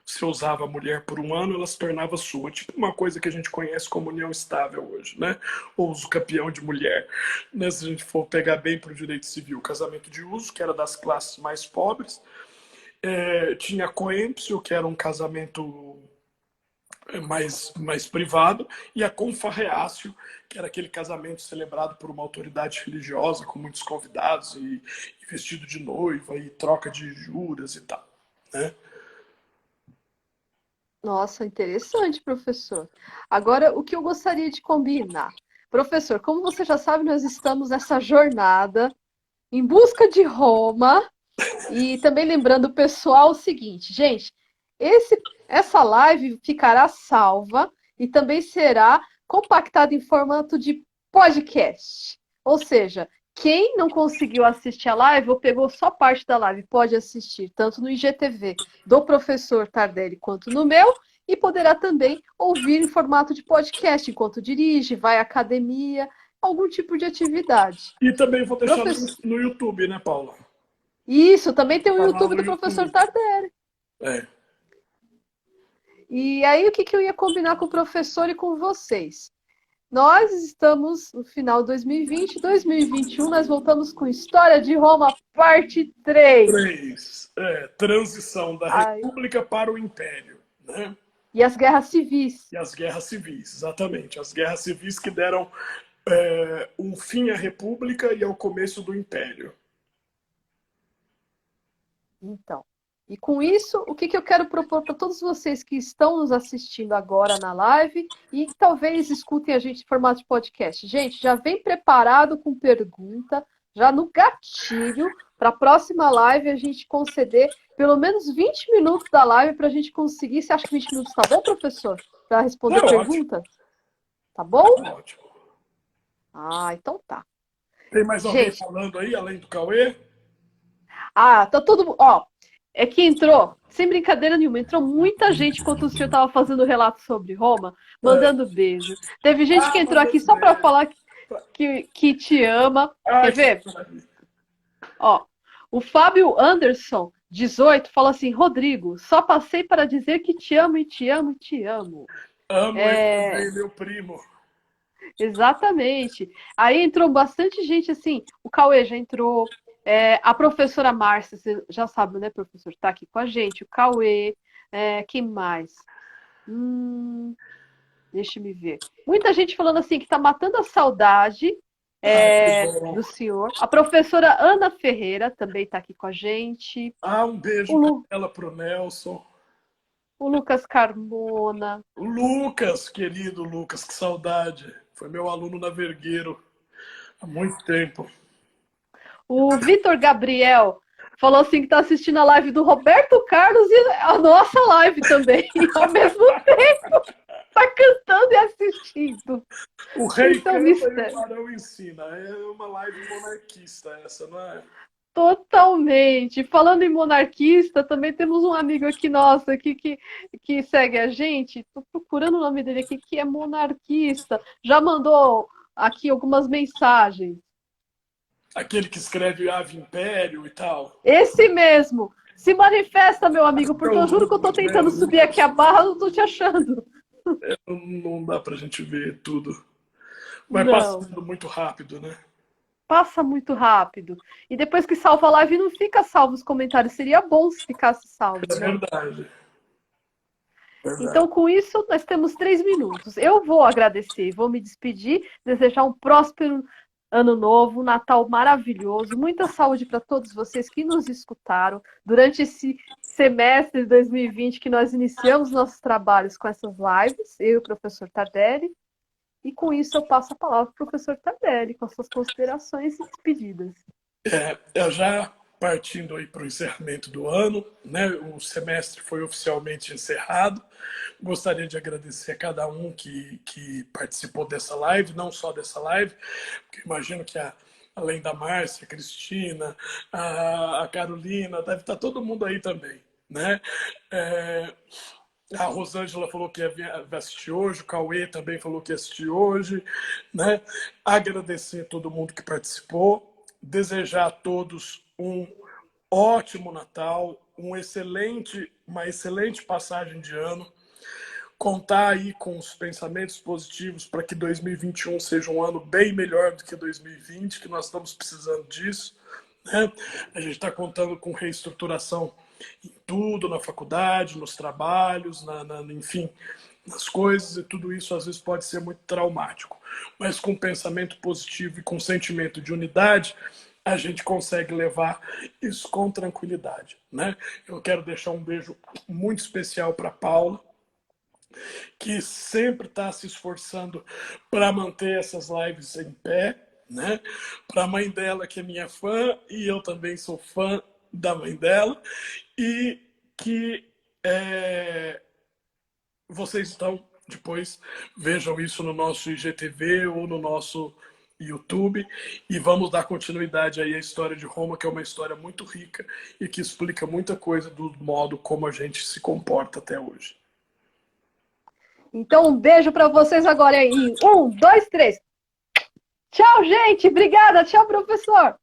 Se usava a mulher por um ano, ela se tornava sua. Tipo uma coisa que a gente conhece como união estável hoje, né? Ou uso capião de mulher. Né? Se a gente for pegar bem para o direito civil, o casamento de uso, que era das classes mais pobres. Tinha coempcio, que era um casamento mais privado, e a confarreácio, que era aquele casamento celebrado por uma autoridade religiosa, com muitos convidados, e vestido de noiva, e troca de juras e tal, né? nossa, interessante, professor. Agora, o que eu gostaria de combinar? Professor, como você já sabe, nós estamos nessa jornada em busca de Roma. E também lembrando o pessoal o seguinte, gente, essa live ficará salva e também será compactada em formato de podcast. Ou seja, quem não conseguiu assistir a live ou pegou só parte da live pode assistir tanto no IGTV do professor Tardelli quanto no meu e poderá também ouvir em formato de podcast enquanto dirige, vai à academia, algum tipo de atividade. E também vou deixar Professor, no YouTube, né, Paula? isso, também tem o Canal YouTube no do professor YouTube. Tardelli. É. E aí, o que eu ia combinar com o professor e com vocês? Nós estamos no final de 2020, 2021, nós voltamos com História de Roma, parte 3. 3. Transição da Ai, República para o Império, né? e as guerras civis. E as guerras civis, exatamente. As guerras civis que deram um fim à República e ao começo do Império. Então, e com isso, o que eu quero propor para todos vocês que estão nos assistindo agora na live e que talvez escutem a gente em formato de podcast? Gente, já vem preparado com pergunta, já no gatilho, para a próxima live a gente conceder pelo menos 20 minutos da live para a gente conseguir. Você acha que 20 minutos tá bom, professor? Para responder Tá ótimo, perguntas? Tá bom? tá ótimo. Ah, então tá. Tem mais alguém Gente, falando aí, além do Cauê? tá todo. Ó, é que entrou, sem brincadeira nenhuma, entrou muita gente enquanto o senhor estava fazendo o relato sobre Roma, É. mandando beijo. Teve gente que entrou aqui Mandando só para beijo. falar. que te ama. Ai, Quer ver? que maravilha. Ó, o Fábio Anderson, 18, fala assim: Rodrigo, só passei para dizer que te amo e te amo e te amo. Amo ele É, também, meu primo. exatamente. Aí entrou bastante gente assim. O Cauê já entrou. A professora Márcia, você já sabe, né, professor? Está aqui com a gente. O Cauê. Quem mais? Deixa me ver. Muita gente falando assim que está matando a saudade Ai, que bom. do senhor. A professora Ana Ferreira também está aqui com a gente. Ah, um beijo O, para Lu, ela, pro Nelson. o Lucas Carmona. O Lucas, querido Lucas, que saudade. Foi meu aluno na Vergueiro há muito tempo. O Vitor Gabriel falou assim que está assistindo a live do Roberto Carlos e a nossa live também, ao mesmo tempo. Está cantando e assistindo. O rei Então, canta e o mistério. barão ensina. É uma live monarquista essa, não é? Totalmente. Falando em monarquista, também temos um amigo aqui nosso aqui que segue a gente. Estou procurando o nome dele aqui, que é monarquista. Já mandou aqui algumas mensagens. Aquele que escreve Ave Império e tal. Esse mesmo. Se manifesta, meu amigo, É porque o eu juro que eu estou Lucas, né? O tentando subir aqui a Lucas. barra, não estou te achando. Não dá pra gente ver tudo. Vai Não. passando muito rápido, né? Passa muito rápido. E depois que salva a live, não fica salvo os comentários. Seria bom se ficasse salvo, É né? verdade. Verdade. Então, com isso, nós temos 3 minutos. Eu vou agradecer, vou me despedir, desejar um próspero ano novo, um Natal maravilhoso, muita saúde para todos vocês que nos escutaram durante esse semestre de 2020 que nós iniciamos nossos trabalhos com essas lives, eu e o professor Tardelli. E com isso eu passo a palavra para o professor Tardelli, com suas considerações e despedidas. Eu já partindo aí para o encerramento do ano, né? O semestre foi oficialmente encerrado. Gostaria de agradecer a cada um que participou dessa live, não só dessa live, porque imagino que além da Márcia, a Cristina, a Carolina, deve estar todo mundo aí também, né? É, a Rosângela falou que ia assistir hoje, o Cauê também falou que ia assistir hoje, né? Agradecer a todo mundo que participou, desejar a todos um ótimo Natal, uma excelente passagem de ano, contar aí com os pensamentos positivos para que 2021 seja um ano bem melhor do que 2020, que nós estamos precisando disso, né? A gente está contando com reestruturação em tudo, na faculdade, nos trabalhos, enfim, nas coisas, e tudo isso às vezes pode ser muito traumático. Mas com pensamento positivo e com sentimento de unidade, a gente consegue levar isso com tranquilidade, né? Eu quero deixar um beijo muito especial para Paula, que sempre está se esforçando para manter essas lives em pé, né? Para a mãe dela, que é minha fã, e eu também sou fã da mãe dela, e que vocês estão, depois vejam isso no nosso IGTV ou no nosso YouTube, e vamos dar continuidade aí à história de Roma, que é uma história muito rica e que explica muita coisa do modo como a gente se comporta até hoje. Então, um beijo para vocês agora em 1, 2, 3. Tchau, gente. Obrigada. Tchau, professor.